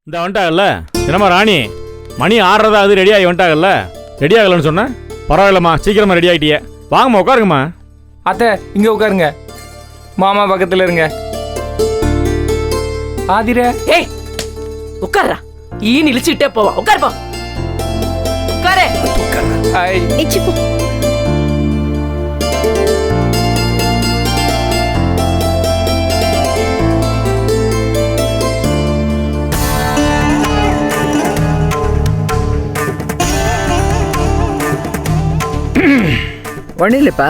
இந்த வந்துட்டாகல்ல என்னம்மா ராணி, மணி 6:30 அது ரெடி ஆகி வந்துட்டாகல்ல. ரெடி ஆகலன்னு சொன்னேன். பரவாயில்லம்மா, சீக்கிரமா ரெடி ஆகிட்டியே. வாங்கம்மா உட்காருங்கம்மா. அத்தை இங்கே உட்காருங்க, மாமா பக்கத்தில் இருங்க. ஆதிர ஏய் உட்கார்றா, ஈன்னு இழிச்சுட்டே போவா. உட்காருப்பா, உட்காரு. ஐ எச்சிப்போ. ஒன்றும் இல்லைப்பா,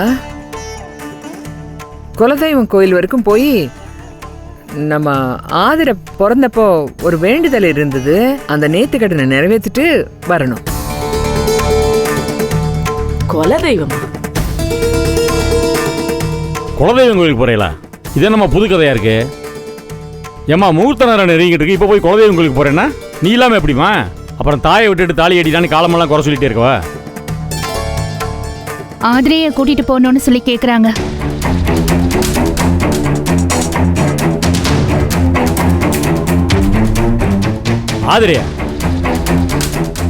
குலதெய்வம் கோயில் வரைக்கும் போய் நம்ம ஆதிர பிறந்தப்போ ஒரு வேண்டுதல் இருந்தது, அந்த நேர்த்திக்கடனை நிறைவேற்றிட்டு வரணும். குலதெய்வமா? குலதெய்வம் கோயிலுக்கு போறீங்களா? இதே நம்ம புது கதையா இருக்கு. ஏம்மா முகூர்த்த நேரம் நெருங்கிட்டு இருக்கு, இப்போ போய் குலதெய்வம் கோயிலுக்கு போறேன்னா நீ இல்லாம எப்படிமா? அப்புறம் தாயை விட்டுட்டு தாலி அடிதான்னு காலமெல்லாம் குறை சொல்லிட்டே இருக்கவா? ஆதிரையை கூட்டிட்டு போகணும்னு சொல்லி கேக்குறாங்க. ஆதிரியா?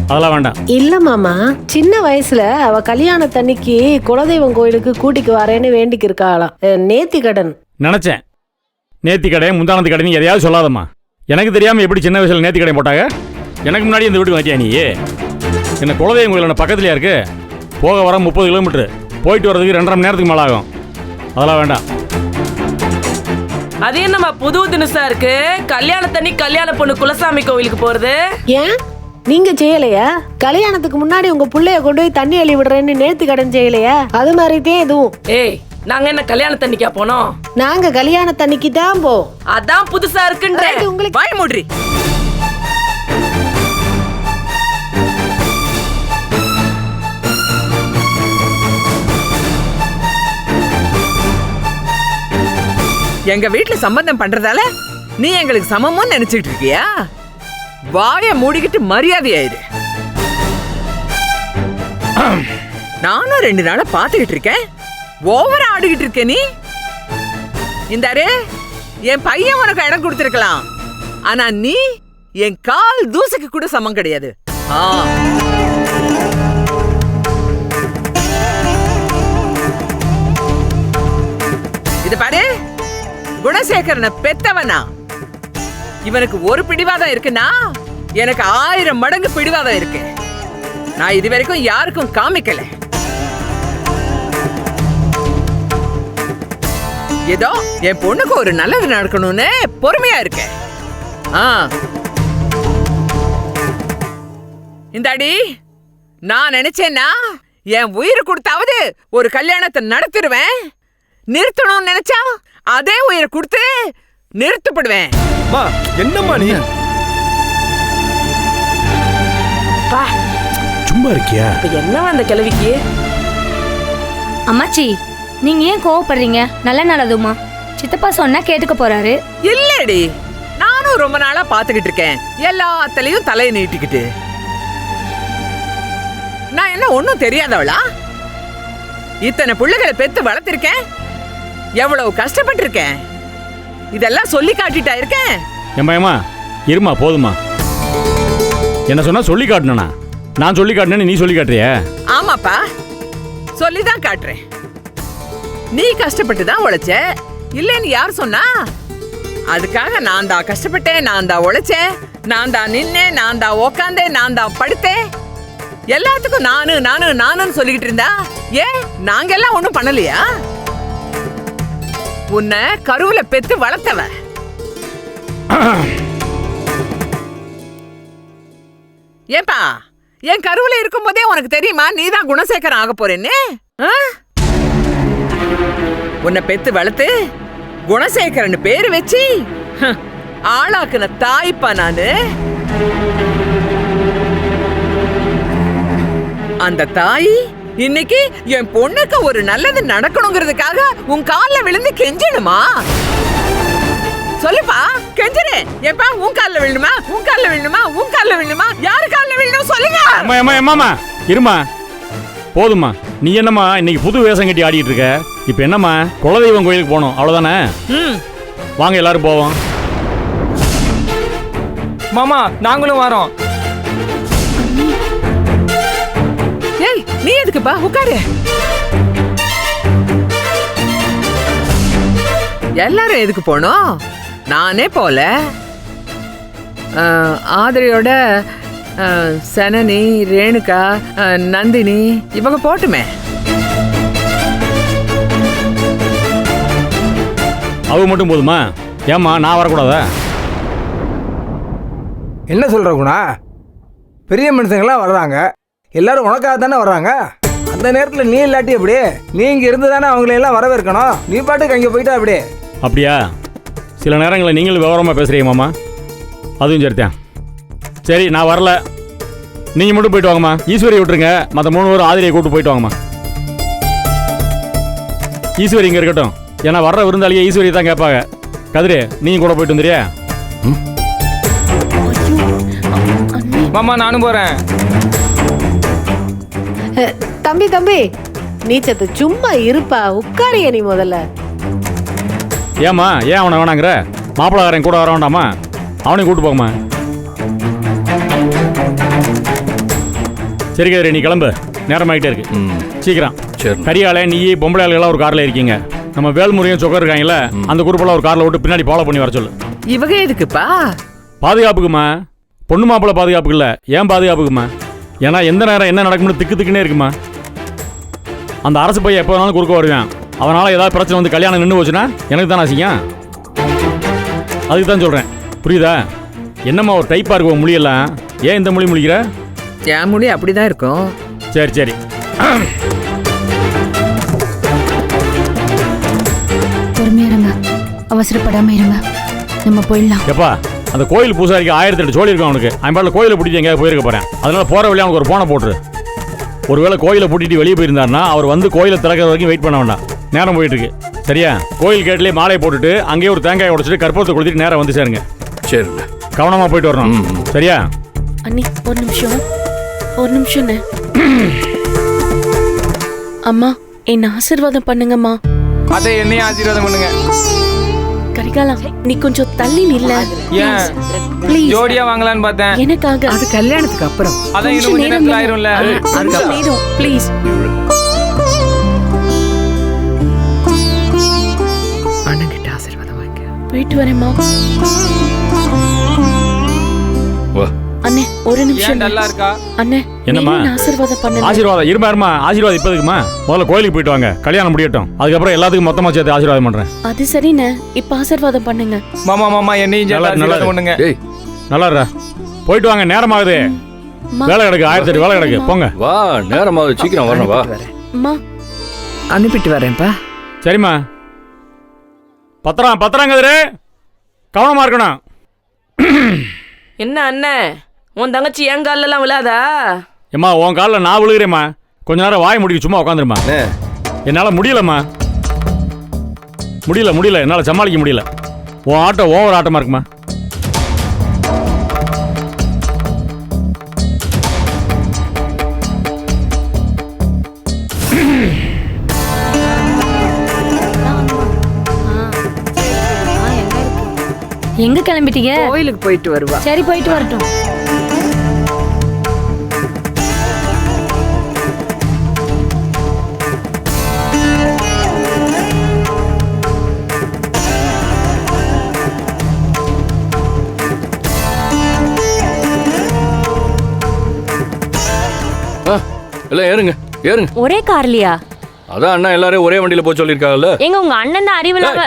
அதெல்லாம் வேண்டாம். இல்ல மாமா, சின்ன வயசுல அவ கல்யாணத்தன்னைக்கு குலதெய்வம் கோயிலுக்கு கூட்டிக்கு வரேன்னு வேண்டிக்கு இருக்காளாம். நேத்தி கடன் நினைச்சேன். நேத்தி கடை முந்தானத்து கடை நீ எதையாவது சொல்லாதம்மா. எனக்கு தெரியாம எப்படி சின்ன வயசுல நேத்தி கடை போட்டாங்க? எனக்கு முன்னாடி இந்த வீட்டுக்கு வந்துட்டியா நீ? என்ன குலதெய்வம் கோயில் என்ன பக்கத்துலயா இருக்கு? போக வர 30 கிலோமீட்டர், போயிட்டு வரதுக்கு 2.5 மணி நேரத்துக்கு மேலே ஆகும். அதெல்லாம் வேண்டாம். அது என்னம்மா புது தினசா இருக்கு? கல்யாணத்தண்ணி கல்யாண பொண்ணு குலசாமி கோவிலுக்கு போறது ஏன் நீங்க செய்யலையா? கல்யாணத்துக்கு முன்னாடி உங்க புள்ளைய கொண்டு போய் தண்ணி அள்ளி விடுறேன்னு நேர்த்தி கடன் செய்யலையா? அது மாதிரிதான் இதுவும். ஏய், நாங்க என்ன கல்யாணத்தண்ணிக்கா போனோம்? நாங்க கல்யாணத்தன்னைக்கு தான் போ. அதான் புதுசா இருக்குன்ற. உங்களுக்கு வாய் மூட்ரி. எங்க வீட்டுல சம்பந்தம் பண்றதால நீ எங்களுக்கு சமமும் நினைச்சிட்டு இருக்கியா? வாய மூடிக்கிட்டு மரியாதையாயிரு. நானும் 2 நாளா பாத்துக்கிட்டு இருக்கேன், ஓவரா ஆடிக்கிட்டு இருக்க நீ. இந்தாரு, என் பையன் உனக்கு இடம் கொடுத்திருக்கலாம், ஆனா நீ என் கால் தூசுக்கு கூட சமம் கிடையாது. இது பாரு, குணசேகரனை பெத்தவனா இவனுக்கு ஒரு பிடிவாதம் இருக்குன்னா எனக்கு 1000 மடங்கு பிடிவாதம் இருக்கு. நான் இது வரைக்கும் யாருக்கும் காமிக்கல. ஏதோ என் பொண்ணுக்கு ஒரு நல்லது நடக்கணும்னு பொறுமையா இருக்கேன். இந்தாடி, நான் நினைச்சேன்னா என் உயிர் கொடுத்தாவது ஒரு கல்யாணத்தை நடத்திடுவேன். நிறுத்தணும்னு நினைச்சா அதே உயிரை கொடுத்து நிறுத்தப்படுவேன். என்னம்மா நீ? சும்மா இருக்கியா? இப்ப என்னவா அந்த கிழவிக்கு? அம்மாச்சி, நீங்க ஏன் கோவப்படுறீங்க? நல்ல நல்லதுமா, சித்தப்பா சொன்னா கேட்டுக்க போறாரு. இல்லடி, நானும் ரொம்ப நாளா பாத்துக்கிட்டு இருக்கேன், எல்லாத்துலயும் தலையை நீட்டிக்கிட்டு. நான் என்ன ஒண்ணும் தெரியாதவளா? இத்தனை பிள்ளைகளை பெத்து வளர்த்திருக்கேன், எவ்வளவு கஷ்டப்பட்டு இருக்கேன், இதெல்லாம் சொல்லி காட்டிட்டா இருக்கேன். ஏம்மா இருமா, போதுமா. என்ன சொன்னா சொல்லி காட்டணும்னா? நான் சொல்லி காட்டினேன்னு நீ சொல்லி காட்டுறிய? ஆமாப்பா, சொல்லிதான் காட்டுறேன். நீ கஷ்டப்பட்டு தான் உழைச்ச, இல்லைன்னு யார் சொன்னா? அதுக்காக நான் தான் கஷ்டப்பட்டேன், நான் தான் உழைச்சேன், நான் தான் நின்னேன், நான் தான் உக்காந்தேன், நான் தான் படுத்தேன். எல்லாத்துக்கும் நானு நானு நானுன்னு சொல்லிக்கிட்டு இருந்தா ஏன் நாங்க எல்லாம் ஒண்ணும் பண்ணலையா? உன்னை கருவுல பெத்து வளர்த்தவ. ஏப்பா, என் கருவுல இருக்கும் போதே உனக்கு தெரியுமா நீதான் குணசேகரன் ஆக போறேன்னு? உன்னை பெத்து வளர்த்து குணசேகரன் பேரு வச்சு ஆளாக்குன தாய்ப்பா நானு. அந்த தாய் இன்னைக்கு என் பொண்ணுக்கு ஒரு நல்லது நடக்கணுங்கிறதுக்காக உன் கால்ல விழுந்து கெஞ்சணுமா? சொல்லுப்பா, கெஞ்சுறேன். ஏப்பா, உன் கால்ல விழணுமா? உன் கால்ல விழணுமா? உன் கால்ல விழணுமா? யாரு கால்ல விழணும் சொல்லுங்க. அம்மா இருமா, போதுமா. நீ என்னம்மா இன்னைக்கு புது வேஷம் கட்டி ஆடிட்டு இருக்க? இப்ப என்னம்மா, குலதெய்வம் கோயிலுக்கு போகணும், அவ்வளவுதானே? வாங்க எல்லாரும் போவோம். மாமா நாங்களும் வரோம். ஏய் நீ எதுக்குப்பா உட்காரு. எல்லாரும் எதுக்கு போனோம்? நானே போல. ஆதிரியோட சனனி, ரேணுகா, நந்தினி இவங்க போட்டுமே. அவ மட்டும் போதுமா? ஏம்மா நான் வரக்கூடாதா? என்ன சொல்கிற குணா? பெரிய மனுஷங்களாம் வர்றாங்க, எல்லாரும் உனக்காக தானே வர்றாங்க. அந்த நேரத்தில் நீ இல்லாட்டி எப்படி? நீ இங்கே இருந்து தானே அவங்களையெல்லாம் வரவேற்கணும். நீ பாட்டுக்கு அங்கே போயிட்டா அப்படி? அப்படியா? சில நேரங்களில் நீங்களும் விவரமாக பேசுகிறீங்க மாமா. அதுவும் சரிதான். சரி நான் வரல, நீங்கள் மட்டும் போயிட்டு வாங்கம்மா. ஈஸ்வரி விட்டுருங்க, மற்ற 3 பேரும் ஆதிரியை கூப்பிட்டு போயிட்டு வாங்கம்மா. ஈஸ்வரி இங்கே இருக்கட்டும், ஏன்னா வர்ற விருந்தாளியை ஈஸ்வரி தான் கேட்பாங்க. கதிரே நீங்கள் கூட போயிட்டு வந்துறியா? மாமா நானும் போறேன். தம்பி தம்பி நீ சத்து சும்மா இருப்பா, உட்காரிய நீ முதல்ல. ஏம்மா ஏன் அவனை வேணாங்கிற? மாப்பிள்ளாரன் கூட வர வேண்டாமா? அவனையும் கூப்பிட்டு போங்கம்மா. சரி கதிரே நீ கிளம்பு, நேரமாகிட்டே இருக்கு. சீக்கிரம். சரி. கரியாளே நீ பொம்பளை ஆளுகளாம் ஒரு காரில் இருக்கீங்க. நம்ம வேல்முறையும் சொக்கர் இருக்காங்கல்ல, அந்த குரூப்பெல்லாம் ஒரு காரில் விட்டு பின்னாடி ஃபாலோ பண்ணி வர சொல்லு. இவங்க எதுக்குப்பா? பாதுகாப்புக்குமா? பொண்ணு மாப்பிள்ளை பாதுகாப்புக்கு இல்லை, ஏன் பாதுகாப்புக்குமா? ஏன்னா எந்த நேரம் என்ன நடக்கும்னு திக்குன்னே இருக்குமா. அந்த அரசு பையன் எப்போ வேணாலும் குறுக்க வருவேன். அவனால் ஏதாவது பிரச்சனை வந்து கல்யாணம் நின்று போச்சுன்னா எனக்கு தானே ஆசைங்க. அதுக்கு தான் சொல்கிறேன், புரியுதா? என்னம்மா ஒரு டைப்பாக இருக்கும் மொழியெல்லாம், ஏன் இந்த மொழி முழிக்கிற? என் மொழி அப்படிதான் இருக்கும். சரி சரி. பொறுமையா இருங்க, அவசரப்படாம இருங்க, நம்ம போயிடலாம். எப்பா அந்த கோயில் பூசாரிக்கு 1008 சோழி இருக்கும் அவனுக்கு. அவன் பாட்டில் கோயிலை பூட்டிட்டு எங்கேயாவது போயிருக்க போகிறேன். அதனால போகிற வழியாக அவனுக்கு ஒரு போனை போட்டுரு. ஒருவேளை கோயிலை பூட்டிட்டு வெளியே போயிருந்தாருன்னா அவர் வந்து கோயிலை திறக்கிற வரைக்கும் வெயிட் பண்ண வேண்டாம். நேரம் போயிட்டு இருக்கு. சரியா? கோயில் கேட்லேயே மாலையை போட்டுட்டு அங்கேயே ஒரு தேங்காயை உடைச்சிட்டு கற்பூரத்தை கொடுத்துட்டு நேரம் வந்து சேருங்க. சரிண்ணே. கவனமாக போயிட்டு வரணும். சரியா? அண்ணி ஒரு நிமிஷம். அம்மா என்ன ஆசீர்வாதம் பண்ணுங்கம்மா. அதை என்னையும் ஆசீர்வாதம் பண்ணுங்க. கரிகாலா நீ கொஞ்சம் தள்ளி நில்ல. ஏன் ப்ளீஸ். ஜோடியா வாங்கலான்னு பார்த்தேன். எனக்காக. அது கல்யாணத்துக்கு அப்புறம். அதான் இன்னும் கொஞ்ச நேரத்துல ஆயிரும்ல. கொஞ்சம் நேரம் ப்ளீஸ். அண்ணன் கிட்ட ஆசீர்வாதம் வாங்க. போயிட்டு வரேம்மா. வா. அண்ணே ஒரு நிமிஷம். ஏன் டல்லா இருக்கா? அண்ணே என்னம்மா? நீங்க ஆசீர்வாதம் பண்ணுங்க. ஆசீர்வாதம் இருமாருமா. ஆசீர்வாதம் இப்போதுக்குமா? முதல்ல கோயிலுக்கு போயிட்டு வாங்க, கல்யாணம் முடியட்டும். அதுக்கப்புறம் எல்லாத்துக்கும் மொத்தமாக சேர்த்து ஆசீர்வாதம் பண்ணுறேன். அது சரிண்ணே, இப்ப ஆசீர்வாதம் பண்ணுங்க. மாமா என்னையும் சேர்த்து ஆசீர்வாதம் பண்ணுங்க. ஏய் நல்லா போயிட்டு வாங்க, நேரம் ஆகுது. வேலை கிடக்கு, 1008 வேலை கிடக்கு. போங்க. வா, நேரமாவது, சீக்கிரம் வரணும். வா. அம்மா அனுப்பிட்டு வரேன்ப்பா. சரிம்மா. பத்திரம் கதிரே, கவனமாக இருக்கணும். என்ன அண்ணன், உன் தங்கச்சி என் காலெல்லாம் விழாதா? ஏம்மா உன் காலில் நான் விழுகிறேம்மா. கொஞ்ச நேரம் வாய் முடிக்க சும்மா உட்காந்துருமா. என்னால் முடியலம்மா, முடியல, என்னால் சமாளிக்க முடியல. உன் ஆட்டம் ஓவர் ஆட்டமாக இருக்குமா. எங்க கிளம்பிட்டீங்க? கோயிலுக்கு போயிட்டு வருவா. சரி போயிட்டு வரட்டும். எல்லாம் ஏறுங்க. ஒரே கார்லயா? அதான் அண்ணா எல்லாரும் ஒரே வண்டியில போக சொல்லியிருக்காங்கல்ல. எங்க உங்க அண்ணன் தான் அறிவில்லாம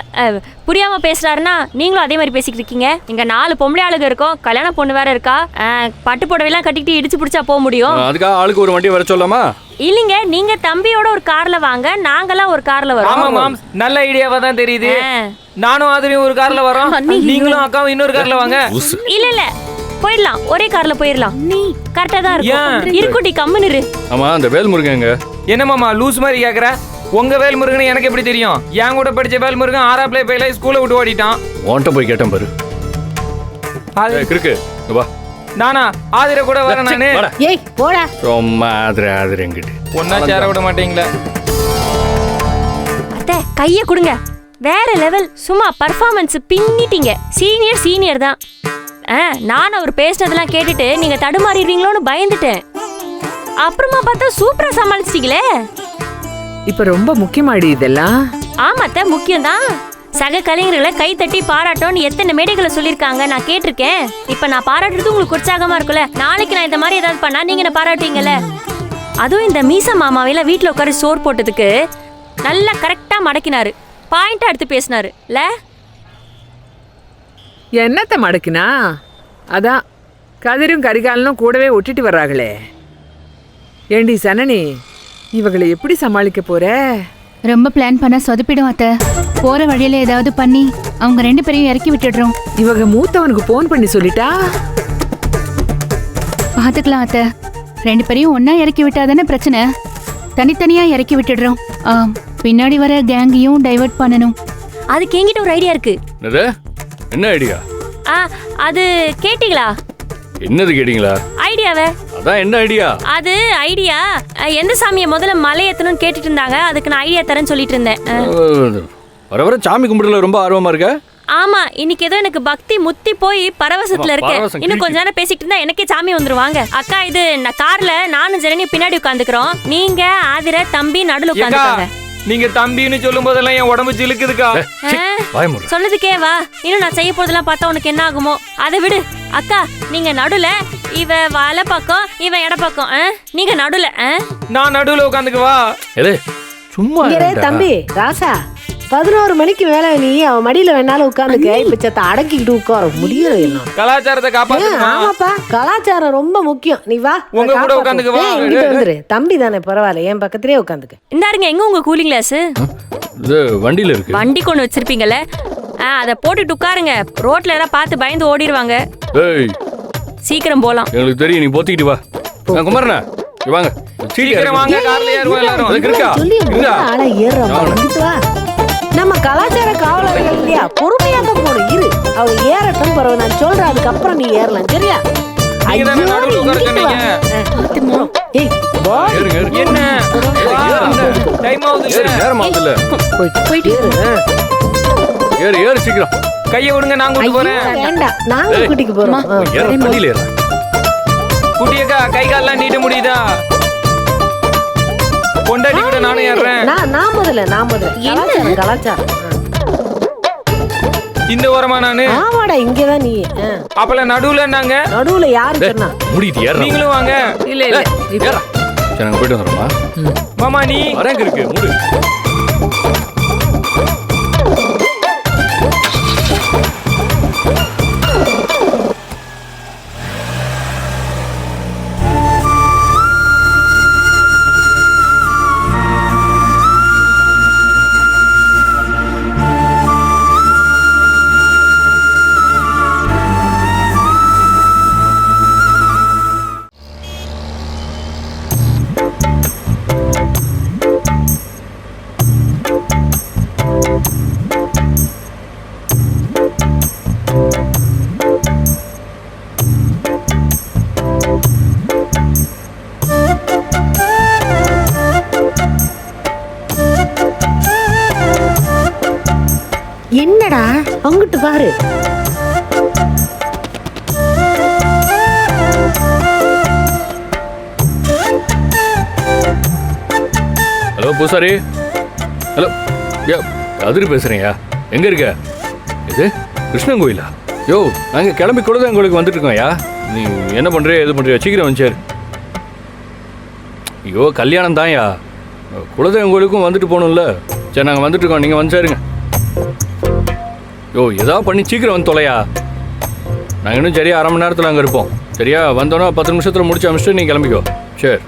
புரியாம பேசுறாருன்னா நீங்களும் அதே மாதிரி பேசிக்கிட்டு இருக்கீங்க. இங்க 4 பொம்பளை ஆளுங்க இருக்கோம், கல்யாண பொண்ணு வேற இருக்கா. பட்டு புடவைலாம் கட்டிக்கிட்டு இடிச்சு பிடிச்சா போக முடியும்? அதுக்காக ஆளுக்கு ஒரு வண்டி வர சொல்லாமா? இல்லைங்க, நீங்க தம்பியோட ஒரு கார்ல வாங்க, நாங்கெல்லாம் ஒரு கார்ல வரோம். ஆமா மாம், நல்ல ஐடியாவா தான் தெரியுது. நானும் ஆதிரியும் ஒரு கார்ல வரோம், நீங்களும் அக்காவும் இன்னொரு கார்ல வாங்க. இல்ல போயிடலாம், ஒரே கார்ல போயிடலாம். நீ கரெக்டா தான் இருக்கும். இருக்குடி கம்முன்னு இரு. ஆமா, அந்த வேல்முருகங்க. என்ன மாமா லூஸ் மாதிரி கேக்குற? உங்க வேல்முருகன் எனக்கு எப்படி தெரியும்? என் கூட படிச்ச வேல்முருகன் 6ஆம் போயில ஸ்கூலை விட்டு ஓடிட்டான். உன்கிட்ட போய் கேட்டேன் பாரு. கிறுக்கு வா. நானா ஆதிர கூட வரேன் நானு. ஏய் போடா. ரொம்ப ஆதிரங்கிட்டு ஒன்னா சேர விட மாட்டீங்களா? அத்தை கைய கொடுங்க. வேற லெவல், சும்மா பர்ஃபார்மன்ஸ் பின்னிட்டீங்க. சீனியர் தான். நான் அவர் பேசினதெல்லாம் கேட்டுட்டு நீங்க தடுமாறிடுவீங்களோன்னு பயந்துட்டேன். அப்புறமா பார்த்தா சூப்பரா சமாளிச்சிட்டீங்களே. இப்ப ரொம்ப முக்கியமாடி இதெல்லாம். ஆமாத்த, முக்கியம்தான். சக கலைஞர்களை கை தட்டி பாராட்டோன்னு எத்தனை மேடைகளை சொல்லியிருக்காங்க, நான் கேட்டிருக்கேன். இப்ப நான் பாராட்டுறது உங்களுக்கு உற்சாகமா இருக்குல்ல. நாளைக்கு நான் இந்த மாதிரி ஏதாவது பண்ணா நீங்க என்ன பாராட்டுவீங்கல்ல. அதுவும் இந்த மீசா மாமாவையில வீட்டுல உட்காந்து சோறு போட்டதுக்கு நல்லா கரெக்டா மடக்கினாரு, பாயிண்டா எடுத்து பேசினாரு இல்ல. என்னத்த மடக்கினா? அதான் கதிரும் கரிகாலனும் கூடவே ஒட்டிட்டு வர்றாங்களே. ஏண்டி சனனி, இவங்களை எப்படி சமாளிக்க போற? ரொம்ப பிளான் பண்ண சொதப்பிடும் அத்தை. போற வழியில ஏதாவது பண்ணி அவங்க 2 பேரையும் இறக்கி விட்டுடுறோம். இவங்க மூத்தவனுக்கு போன் பண்ணி சொல்லிட்டா பாத்துக்கலாம் அத்தை. 2 பேரையும் ஒன்னா இறக்கி விட்டாதானே பிரச்சனை. தனித்தனியா இறக்கி விட்டுடுறோம். பின்னாடி வர கேங்கையும் டைவர்ட் பண்ணணும். அதுக்கு என்கிட்ட ஒரு ஐடியா இருக்கு. என்ன ஐடியா? அது கேட்டீங்களா? என்னது கேட்டீங்களா? ஐடியாவே. அதான் என்ன ஐடியா? அது ஐடியா எந்த சாமியை முதல்ல மலை ஏத்தணும்னு கேட்டுட்டு இருந்தாங்க. அதுக்கு நான் ஐடியா தரேன்னு சொல்லிட்டு இருந்தேன். வர வர சாமி கும்பிடுறதுல ரொம்ப ஆர்வமா இருக்க? ஆமா, இன்னைக்கு ஏதோ எனக்கு பக்தி முத்தி போய் பரவசத்துல இருக்கேன். இன்னும் கொஞ்ச நேரம் பேசிட்டு இருந்தா எனக்கே சாமி வந்துருவாங்க. அக்கா, இது நான் கார்ல நானும் ஜனனி பின்னாடி உட்காந்துக்கிறோம். நீங்க ஆதிர தம்பி நடுல உட்காந்துக்காங்க. நீங்க தம்பின்னு சொல்லும் போதெல்லாம் என் உடம்பு சிலுக்குதுக்கா. சொன்னதுக்கே வா. இன்னும் நான் செய்ய போறதெல்லாம் பார்த்தா உனக்கு என்ன ஆகுமோ அதை விடு. அக்கா, நீங்க நடுல, இவ வல பக்கம், இவ இட பக்கம். நீங்க நடுல. நான் நடுவுல உட்காந்துக்குவா. சும்மா தம்பி ராசா, 11 மணிக்கு மேல நீ அவன் மடியில வேணாலும் உட்காந்துக்க. இப்ப சத்த அடக்கிக்கிட்டு உட்கார முடியல. என்ன கலாச்சாரத்தை காப்பாத்துமா? ஆமாப்பா, கலாச்சாரம் ரொம்ப முக்கியம். நீ வா, உங்க கூட உட்காந்துக்குவா. இங்கிட்டு வந்துரு. தம்பி தானே, பரவாயில்ல, என் பக்கத்திலே உட்காந்துக்க. இந்தாருங்க, எங்க உங்க கூலிங் கிளாஸ்? இது வண்டியில இருக்கு. வண்டி கொண்டு வச்சிருப்பீங்கல்ல, அதை போட்டுட்டு உட்காருங்க. ரோட்ல எல்லாம் பார்த்து பயந்து ஓடிடுவாங்க. சீக்கிரம் போலாம். எங்களுக்கு தெரியும், நீ போத்திக்கிட்டு வா. குமாரண்ணா வாங்க, சீக்கிரம் வாங்க, கார்ல ஏறுவோம் எல்லாரும். ஆளா ஏறுறா. நம்ம கலாச்சார காவலர்கள் இல்லையா, பொறுமையா தான் போகணும். இரு, அவங்க ஏறட்டும், பரவாயில்ல, நான் சொல்றேன். அதுக்கப்புறம் நீ ஏறலாம், சரியா? என்ன டைம் ஆகுது, நேரம் ஆகுதுல்ல. போயிட்டு ஏறு ஏறு, சீக்கிரம். கையை விடுங்க, நான் கூட்டிட்டு போறேன். வேண்டாம், நாங்க கூட்டிட்டு போறோம். குட்டியக்கா, கை கால்லாம் நீட்ட முடியுதா? கொண்டாடி விட நானும் ஏறுறேன். நான் முதல்ல கலாச்சாரம். இந்த ஓரமா நானு. ஆமாடா, இங்கதான் நீ. அப்பல நடுவுல நடுவுல யாரு சொன்னா? முடியுது, ஏற. நீங்களும் வாங்க. இல்ல இல்ல, ஏற. சரி, நாங்க போயிட்டு வந்துடுறோமா? மாமா நீ வரேங்க இருக்கு, மூடு. என்னடா அங்கிட்டு பாரு. ஹலோ பூசாரி. ஹலோ, கதிர் பேசுறேன்யா. எங்க இருக்க? இது கிருஷ்ணன் கோயிலா? யோ, நாங்க கிளம்பி கூட தான் உங்களுக்கு வந்துட்டு இருக்கோம்யா. நீ என்ன பண்றியா, எது பண்றியா? சீக்கிரம் வந்துச்சாரு. ஐயோ, கல்யாணம் தான்யா. குலதெய்வம் கோயிலுக்கும் வந்துட்டு போகணும்ல. சரி, நாங்கள் வந்துட்டு இருக்கோம், நீங்கள் வந்துச்சாருங்க. யோ, ஏதாவது பண்ணி சீக்கிரம் வந்து தொலையா. நாங்கள் இன்னும் சரியா 1/2 மணி நேரத்தில் அங்கே இருப்போம். சரியா? வந்தோன்னா 10 நிமிஷத்தில் முடிச்சு அமைச்சிட்டு நீங்கள் கிளம்பிக்கோ. சரி.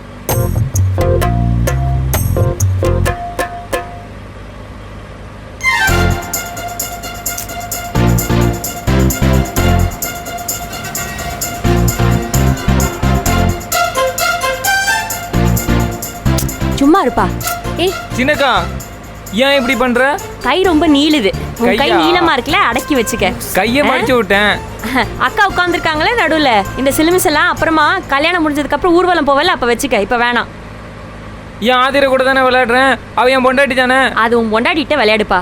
சும்மா இருப்பா. சின்னக்கா, ஏன் இப்படி பண்ற? கை ரொம்ப நீளுது. உன் கை நீளமா இருக்குல்ல, அடக்கி வச்சுக்க. கையை மடிச்சு விட்டேன். அக்கா உட்காந்துருக்காங்களே நடுவுல. இந்த சிலுமிஸ் எல்லாம் அப்புறமா கல்யாணம் முடிஞ்சதுக்கு அப்புறம் ஊர்வலம் போவல, அப்ப வச்சுக்க. இப்ப வேணாம். என் ஆதிர கூட தானே விளையாடுறேன். அவ என் பொண்டாட்டி தானே. அது உன் பொண்டாட்டிட்ட விளையாடுப்பா.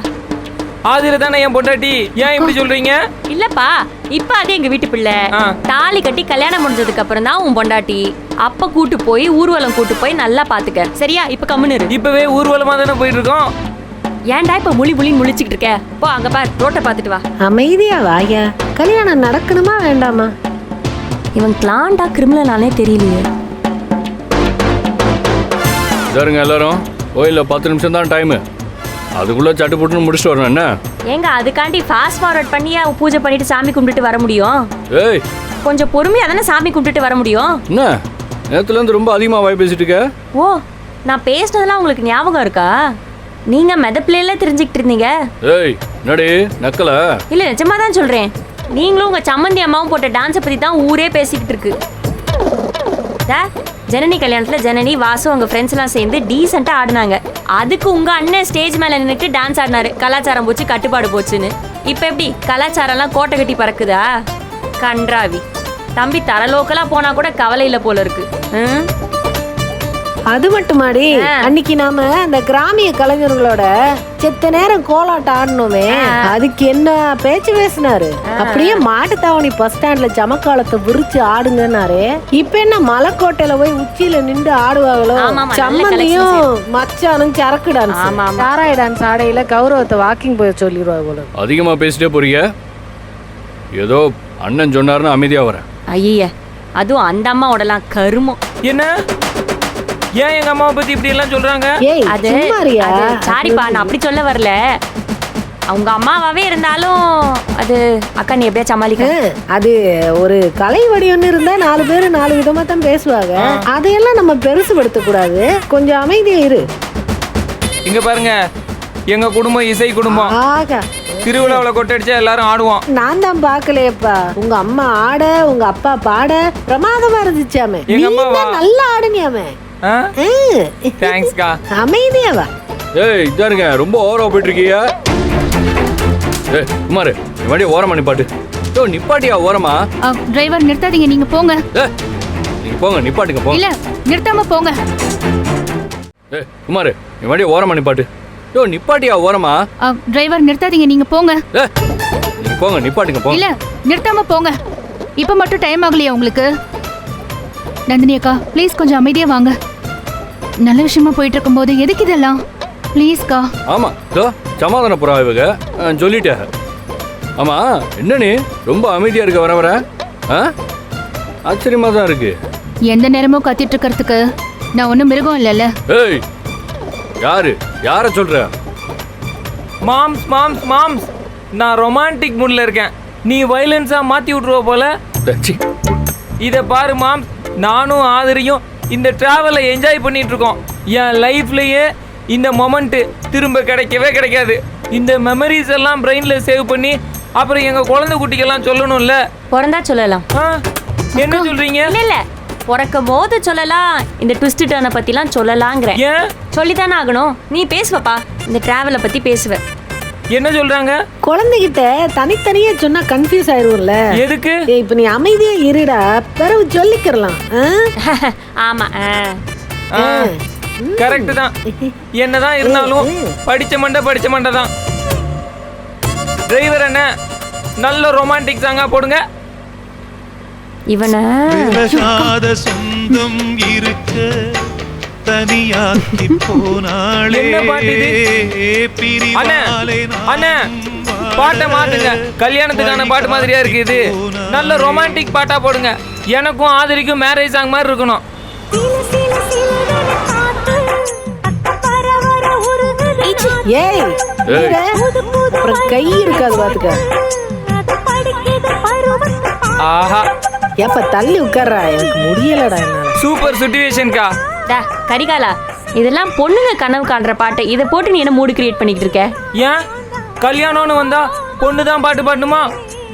ஆதிர தானே என் பொண்டாட்டி, ஏன் இப்படி சொல்றீங்க? இல்லப்பா, இப்ப அது எங்க வீட்டு பிள்ளை. ஆ. தாலி கட்டி கல்யாணம் முடிஞ்சதுக்கு அப்புறம் தான் உன் பொண்டாட்டி. அப்ப கூட்டு போய் ஊர்வலம் கூட்டு போய் நல்லா பாத்துக்க, சரியா? இப்ப கம்முன்னு இரு. இப்பவே ஊர்வலமா தானே போயிட்டு இருக்கோம். ஏன்டா இப்ப முழி முழிச்சுக்கிட்டு இருக்க? போ அங்க பார், ரோட்டை பாத்துட்டு வா. அமைதியா வாயா. கல்யாணம் நடக்கணுமா வேண்டாமா? இவன் கிளாண்டா கிரிமினலானே தெரியலையே. இதாருங்க எல்லாரும், கோயிலில் 10 நிமிஷம் தான் டைமு. அதுக்குள்ளே சட்டு புட்டுன்னு முடிச்சுட்டு வரணும் என்ன? ஏங்க அதுக்காண்டி ஃபாஸ்ட் ஃபார்வர்ட் பண்ணியா பூஜை பண்ணிட்டு சாமி கும்பிட்டுட்டு வர முடியும்? ஏய், கொஞ்சம் பொறுமையா தானே சாமி கும்பிட்டுட்டு வர முடியும். என்ன நேற்றுலேருந்து ரொம்ப அதிகமாக வாய் பேசிட்டு இருக்க? ஓ, நான் பேசினதெல்லாம் உங்களுக்கு ஞாபகம் இருக்கா? நீங்க மெதப்பிள்ளையில தெரிஞ்சுக்கிட்டு இருந்தீங்க. ஏய், என்னடி நக்கல? இல்ல நிஜமா தான் சொல்றேன். நீங்களும் உங்க சம்மந்தி அம்மாவும் போட்ட டான்ஸை பத்தி தான் ஊரே பேசிக்கிட்டு இருக்கு. ஜனனி கல்யாணத்துல ஜனனி, வாசு அவங்க ஃப்ரெண்ட்ஸ் எல்லாம் சேர்ந்து டீசெண்டா ஆடினாங்க. அதுக்கு உங்க அண்ணன் ஸ்டேஜ் மேல நின்னுட்டு டான்ஸ் ஆடினாரு. கலாச்சாரம் போச்சு, கட்டுப்பாடு போச்சுன்னு. இப்ப எப்படி கலாச்சாரம் எல்லாம் கோட்டை கட்டி பறக்குதா? கன்றாவி தம்பி, தரலோக்கலா போனா கூட கவலை இல்ல போல இருக்கு. அது மட்டுமாடி, அன்னைக்கு நாம அந்த கிராமிய கலைஞர்களோட செத்த நேரம் கோலாட்டம் ஆடணுமே, அதுக்கு என்ன பேச்சு பேசினாரு. அப்படியே மாட்டுத்தாவணி பஸ் ஸ்டாண்ட்ல ஜமக்காலத்தை விரிச்சு ஆடுங்கன்னாரு. இப்ப என்ன மலைக்கோட்டையில போய் உச்சியில நின்று ஆடுவாங்களோ? சம்மந்தியும் மச்சானும் சரக்கு டான்ஸ், சாராய டான்ஸ் ஆடையில கௌரவத்தை வாக்கிங் போய் சொல்லிடுவாங்க. அதிகமாக பேசிட்டே போறீங்க. ஏதோ அண்ணன் சொன்னாருன்னு அமைதியாக வரேன். ஐய, அதுவும் அந்த அம்மாவோடலாம் கருமம். என்ன? ஏன் எங்க அம்மாவை பத்தி இப்படி எல்லாம் சொல்றாங்க? அது சாரிப்பா, நான் அப்படி சொல்ல வரல. அவங்க அம்மாவாவே இருந்தாலும் அது அக்கா நீ எப்படியா சமாளிக்க? அது ஒரு கலை வடிவம்னு இருந்தா 4 பேர் 4 விதமா தான் பேசுவாங்க. அதையெல்லாம் நம்ம பெருசுபடுத்த கூடாது. கொஞ்சம் அமைதியா இரு. இங்க பாருங்க, எங்க குடும்பம் இசை குடும்பம். திருவிழாவில் கொட்டடிச்சா எல்லாரும் ஆடுவோம். நான் தான் பாக்கலையப்பா. உங்க அம்மா ஆட, உங்க அப்பா பாட பிரமாதமா இருந்துச்சாமே. எங்க அம்மா நல்லா ஆடுனியாமே. தேங்க்ஸ்க்கா. அமைதியா வா. ஏய், இதாருங்க ரொம்ப ஓவரா போயிட்டு இருக்கீங்க. ஏய் குமார், வண்டியை ஓரமா நிப்பாட்டு. யோ நிப்பாட்டியா ஓரமா? டிரைவர் நிறுத்தாதீங்க, நீங்க போங்க. நீங்க போங்க, நிப்பாட்டுங்க போங்க. இல்ல நிறுத்தாம போங்க. ஏய் குமார், வண்டியை ஓரமா நிப்பாட்டு. யோ நிப்பாட்டியா ஓரமா? டிரைவர் நிறுத்தாதீங்க, நீங்க போங்க. நீங்க போங்க, நிப்பாட்டுங்க போங்க. இல்ல நிறுத்தாம போங்க. இப்ப மட்டும் டைம் ஆகலையா உங்களுக்கு? நந்தினி அக்கா ப்ளீஸ் கொஞ்சம் அமைதியா வாங்க. நல்ல விஷயமா போயிட்டு இருக்கும் போது எதுக்கு இதெல்லாம்? ப்ளீஸ்க்கா. ஆமா, இதோ சமாதான புறா இவங்க சொல்லிட்டேன். ஆமா, என்ன நீ ரொம்ப அமைதியா இருக்க வர வர? ஆச்சரியமா தான் இருக்கு. எந்த நேரமும் கத்திட்டு இருக்கிறதுக்கு நான் ஒன்றும் மிருகம் இல்லைல்ல. ஏய், யார சொல்ற? மாம்ஸ் மாம்ஸ் மாம்ஸ், நான் ரொமான்டிக் மூட்ல இருக்கேன். நீ வயலன்ஸா மாத்தி விட்டுருவ போல. இத பாரு மாம்ஸ், நானும் ஆதரியும் இந்த டிராவலை என்ஜாய் பண்ணிட்டு இருக்கோம். என் லைஃப்லயே இந்த மொமெண்ட் திரும்ப கிடைக்கவே கிடைக்காது. இந்த மெமரிஸ் எல்லாம் பிரெயின்ல சேவ் பண்ணி அப்புறம் எங்க குழந்தை குட்டிக்கெல்லாம் சொல்லணும்ல. பிறந்தா சொல்லலாம். என்ன சொல்றீங்க? இல்ல பிறக்கும் போது சொல்லலாம். இந்த ட்விஸ்ட் டர்னை பத்திலாம் சொல்லலாங்கிற. ஏன் சொல்லித்தானே ஆகணும். நீ பேசுவப்பா, இந்த டிராவலை பத்தி பேசுவ. என்ன சொல்றாங்க? குழந்தைகிட்ட தனித்தனியா சொன்னா கன்ஃபியூஸ் ஆயிரும்ல. எதுக்கு? இப்ப நீ அமைதியா இருடா, பிறகு சொல்லிக்கிறலாம். ஆமா, கரெக்ட் தான். என்னதான் இருந்தாலும் படிச்ச மண்டை தான். டிரைவர் என்ன நல்ல ரொமான்டிக் சாங்கா போடுங்க. இவன சொந்தம் இருக்க தனியாக்கி போனாளே. என்ன பாட்டு இது? அண்ணே பாட்டை மாத்துங்க. கல்யாணத்துக்கான பாட்டு மாதிரியா இருக்கு இது. நல்ல ரொமான்டிக் பாட்டா போடுங்க. எனக்கும் ஆதரிக்கும் மேரேஜ் சாங் மாதிரி இருக்கணும். ஏய், அப்புறம் கை இருக்காது பாத்துக்க. ஆஹா, எப்ப தள்ளி உட்கார்றா, எனக்கு முடியலடா. சூப்பர் சிச்சுவேஷன்க்கா. கரிகாலா, இதெல்லாம் பொண்ணுங்க கனவு காண்ற பாட்டு. இதை போட்டு நீ என்ன மூடு கிரியேட் பண்ணிட்டு இருக்க? ஏன் கல்யாணம்னு வந்தா பொண்ணு தான் பாட்டு பாடணுமா?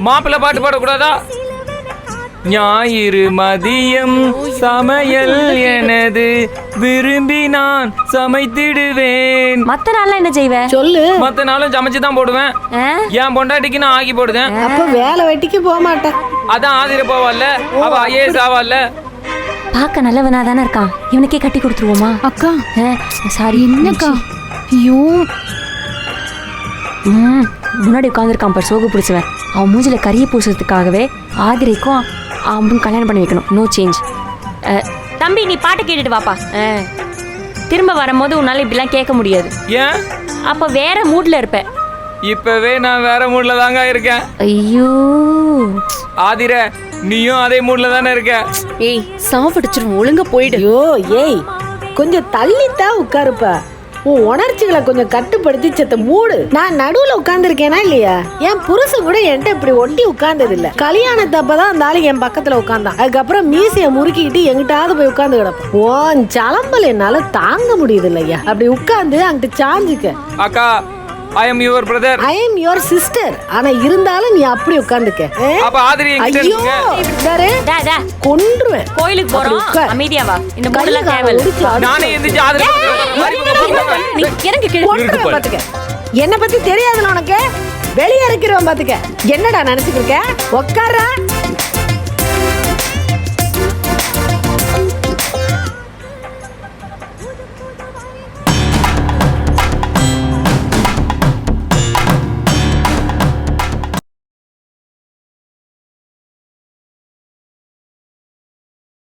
மாப்பிள்ளை பாட்டு பாடக்கூடாதா? ஞாயிறு மதியம் சமையல் எனது, விரும்பி நான் சமைத்திடுவேன். மத்த நாள்லாம் என்ன செய்வ சொல்லு. மத்த நாளும் சமைச்சு தான் போடுவேன். என் பொண்டாட்டிக்கு நான் ஆக்கி போடுவேன். அப்ப வேலை வெட்டிக்கு போக மாட்டேன். அதான் ஆதிர போவாள்ல, அவ ஐஏஎஸ் ஆவாள்ல. பார்க்க நல்லவனா தானே இருக்கான். இவனுக்கே கட்டி கொடுத்துருவோமா? அக்கா சாரி. என்னக்கா? ஐயோ முன்னாடி உட்காந்துருக்கான் பார் சோகு பிடிச்சவன். அவன் மூஞ்சில கறியை பூசுறதுக்காகவே ஆதிரைக்கும் அவனும் கல்யாணம் பண்ணி வைக்கணும். No change. தம்பி நீ பாட்டு கேட்டுட்டு வாப்பா. திரும்ப வரும்போது உன்னால இப்படிலாம் கேட்க முடியாது. ஏன்? அப்ப வேற மூட்ல இருப்ப. இப்பவே நான் வேற மூட்ல தாங்க இருக்கேன். ஐயோ ஆதிர, நீயும் அதே மூட்ல தானே இருக்க. ஏய் சாவடிச்சிரும், ஒழுங்கா போயிடு. ஐயோ ஏய் கொஞ்சம் தள்ளித்தான் உட்காருப்பா. உன் உணர்ச்சிகளை கொஞ்சம் கட்டுப்படுத்தி செத்த மூடு. நான் நடுவுல உட்கார்ந்துருக்கேனா இல்லையா? என் புருஷன் கூட என்கிட்ட இப்படி ஒட்டி உட்கார்ந்தது இல்ல. கல்யாணத்தப்பதான் அந்த ஆளு என் பக்கத்துல உட்கார்ந்தான். அதுக்கப்புறம் மீசைய முறுக்கிட்டு எங்கிட்டாவது போய் உட்கார்ந்து கிடப்பேன். ஓன் சலம்பல் என்னால தாங்க முடியுது இல்லையா? அப்படி உட்கார்ந்து அங்கிட்டு சாஞ்சுக்க. அக்கா, I am your brother. I am your sister. ஆனா இருந்தாலும் நீ அப்படி உட்கார்ந்துக்க. அப்ப ஆதிரி என்கிட்ட ஐயோ இருங்க. டேரே, கொன்றுவேன். கோயிலுக்கு அப்படி போறோம். உட்கார். அமைதியா வா. இந்த கையை மூடெல்லாம் காலை தேவையில்ல. ஒடிச்சு அடிச்சு நானே எந்திரிச்சு ஆதிரி நீ எனக்கு கீழே கொன்றுவேன் பாத்துக்க. என்னை பத்தி தெரியாதுல உனக்கு? வெளியே இருக்கிறவன் பாத்துக்க. என்னடா நினைச்சுட்டு இருக்க? உட்கார